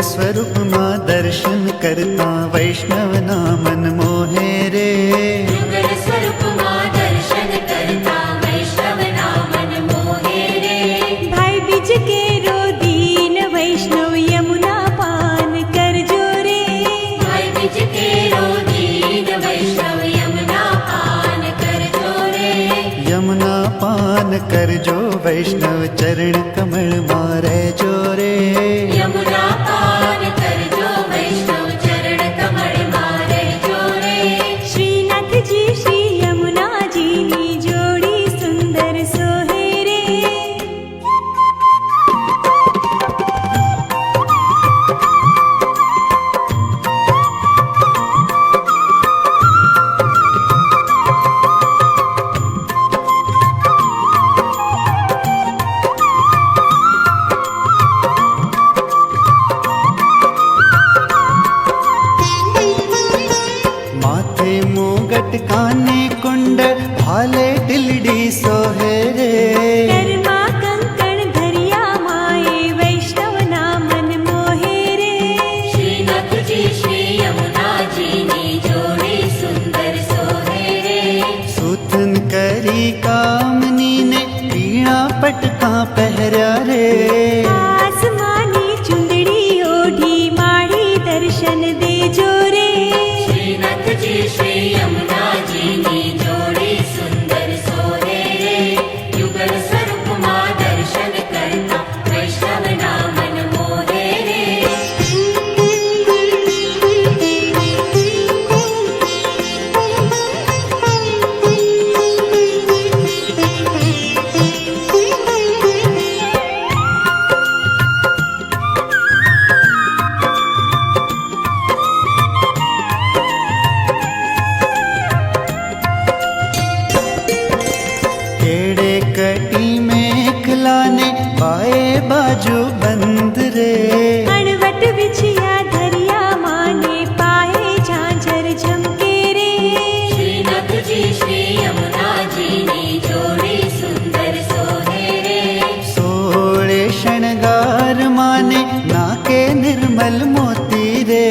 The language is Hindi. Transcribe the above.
स्वरूप मां दर्शन करता वैष्णव ना मन मोहे रे। युगल स्वरूप मां दर्शन करता वैष्णव ना मन मोहे रे। भाई बीज के रो दीन वैष्णव यमुना पान कर जो रे। भाई बीज के रो दीन वैष्णव यमुना पान कर जो रे। यमुना पान कर जो वैष्णव चरण कमल मारे जो रे। यमुना पान कर जो वैष्णव चरण कमल मारे जो रे। श्रीनाथ जी श्री यमुना जी नी जोड़ी सुंदर सोहे रे। माथे मुगट काने कुंड भाले टिलडी सोहे रे। कर्मा कंकण धरिया माए वैष्णव ना मन मोहे रे। श्रीनाथ जी श्री यमुना जी नी जोड़ी सुंदर सोहे रे। सूतन करी कामनी ने पीणा पटका पहरा रे। आसमानी चुंदड़ी ओढ़ी माड़ी दर्शन दे जो रे। श्रीनाथ जी श्री यमुना जी नी जोड़ी सुंदर सोहे रे। युगल स्वरूप मां दर्शन करता वैष्णव ना मन मोहे रे। केड़े कटी में खिलाने बाए बाजू बंद रे। अणवट बिछिया धरिया माने पाए झांझर झमके रे। श्रीनाथ जी श्री यमुना जी नी जोड़ी सुंदर सोहे रे। सोळे शणगार माने नाके निर्मल मोती रे।